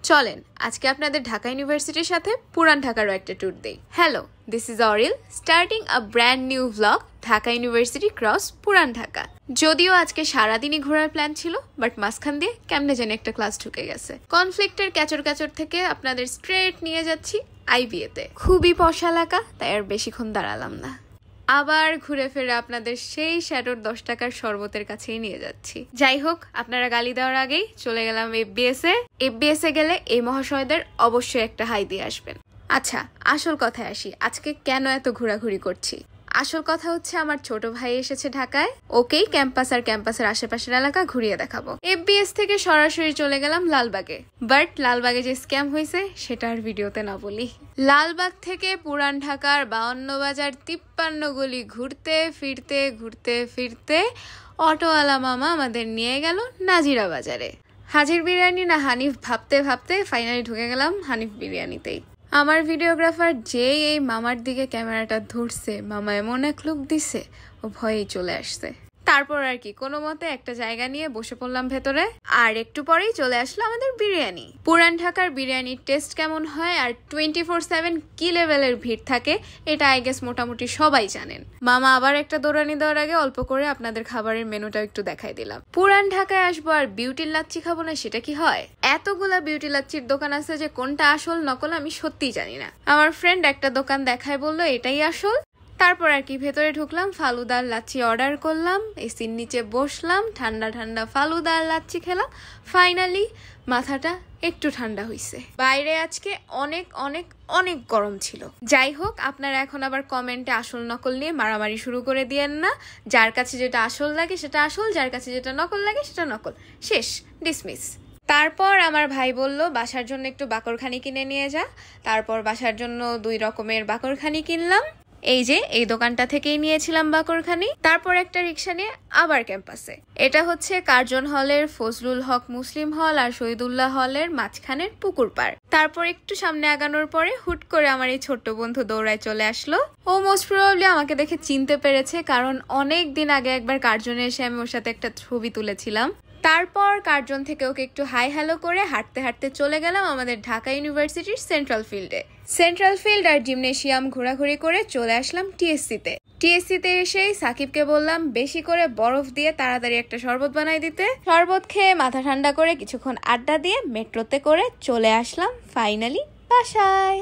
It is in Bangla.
চলেন আজকে আপনাদের ঢাকা ইউনিভার্সিটির সাথে পুরান ঢাকারও একটা ট্যুর দেই। Hello, this is অরিল starting a brand new vlog Dhaka university cross পুরান ঢাকা। যদিও আজকে সারাদিনই ঘোরার প্ল্যান ছিল, বাট মাঝখান দিয়ে কেমনে জানি একটা ক্লাস ঢুকে গেছে। কনফ্লিক্টের ক্যাচর থেকে আপনাদের স্ট্রেট নিয়ে যাচ্ছি আইবিএতে। খুবই পশ এলাকা, তাই আর বেশিক্ষণ দাঁড়ালাম না, আবার ঘুরে ফিরে আপনাদের সেই শ্যাডোর 10 টাকার শরবতের কাছেই নিয়ে যাচ্ছি। যাই হোক, আপনারা গালি দেওয়ার আগেই চলে গেলাম এফবিএস এ গেলে এই মহাশয়দের অবশ্যই একটা হাই দিয়ে আসবেন। আচ্ছা, আসল কথায় আসি, আজকে কেন এত ঘোরাঘুরি করছি। আসল কথা হচ্ছে আমার ছোট ভাই এসেছে ঢাকায়, ওকেই ক্যাম্পাস আর ক্যাম্পাসের আশেপাশের এলাকা ঘুরিয়ে দেখাবো। এফবিএস থেকে সরাসরি চলে গেলাম লালবাগে, বাট লালবাগে যে স্ক্যাম হয়েছে সেটা আর ভিডিওতে না বলি। লালবাগ থেকে পুরান ঢাকার 52 বাজার 53 গলি ঘুরতে ফিরতে অটোওয়ালা মামা আমাদের নিয়ে গেল নাজিরা বাজারে। হাজির বিরিয়ানি না হানিফ ভাবতে ফাইনালি ঢুকে গেলাম হানিফ বিরিয়ানিতেই। আমার ভিডিওগ্রাফার যেই এই মামার দিকে ক্যামেরাটা ধরছে, মামা এমন এক লুক দিছে, ও ভয়েই চলে আসছে। তারপর আর কি কোনো মতে একটা জায়গা নিয়ে বসে পড়লাম ভেতরে, আর একটু পরেই চলে আসলো আমাদের বিরিয়ানি। পুরান ঢাকার বিরিয়ানির টেস্ট কেমন হয় আর 24/7 কি লেভেলের ভিড় থাকে এটা আই গেস মোটামুটি সবাই জানেন। মামা আবার একটা দৌড়ানি দেওয়ার আগে অল্প করে আপনাদের খাবারের মেনুটা একটু দেখাই দিলাম। পুরান ঢাকায় আসবো আর বিউটির লাচ্ছি খাবো না, সেটা কি হয়? এতগুলা বিউটি লাচ্ছির দোকান আছে যে কোনটা আসল নকল আমি সত্যিই জানি না। আমার ফ্রেন্ড একটা দোকান দেখায় বললো এটাই আসল। তারপর আর কি ভেতরে ঢুকলাম, ফালুদার লাচ্ছি অর্ডার করলাম, এসির নিচে বসলাম, ঠান্ডা ফালুদার লাচ্ছি খেলাম। ফাইনালি মাথাটা একটু ঠান্ডা হইছে। বাইরে আজকে অনেক গরম ছিল। যাই হোক, আপনারা এখন আবার কমেন্টে আসল নকল নিয়ে মারামারি শুরু করে দিয়েন না। যার কাছে যেটা আসল লাগে সেটা আসল, যার কাছে যেটা নকল লাগে সেটা নকল। শেষ, ডিসমিস। তারপর আমার ভাই বলল বাসার জন্য একটু বাকরখানি কিনে নিয়ে যা। তারপর বাসার জন্য 2 রকমের বাকরখানি কিনলাম। এই যে এই দোকানটা থেকেই নিয়েছিলাম বাকরখানি। তারপর একটা রিক্সা নিয়ে আবার ক্যাম্পাসে। এটা হচ্ছে কার্জন হলের ফজলুল হক মুসলিম হল আর শহীদুল্লাহ হলের মাঝখানের পুকুর পাড়। তারপর একটু সামনে আগানোর পরে হুট করে আমার এই ছোট্ট বন্ধু দৌড়ায় চলে আসলো। ও মোস্ট প্রবাবলি আমাকে দেখে চিনতে পেরেছে, কারণ অনেক দিন আগে একবার কার্জনে এসে আমি ওর সাথে একটা ছবি তুলেছিলাম। তারপর কার্জন থেকে ওকে একটু হাই হ্যালো করে হাঁটতে চলে গেলাম আমাদের ঢাকা ইউনিভার্সিটির সেন্ট্রাল ফিল্ড আর জিমনেশিয়াম ঘোরাঘুরি করে চলে আসলাম টিএসসিতে এসেই সাকিবকে বললাম বেশি করে বরফ দিয়ে তাড়াতাড়ি একটা শরবত বানাই দিতে। শরবত খেয়ে মাথা ঠান্ডা করে কিছুক্ষণ আড্ডা দিয়ে মেট্রোতে করে চলে আসলাম ফাইনালি বাসায়।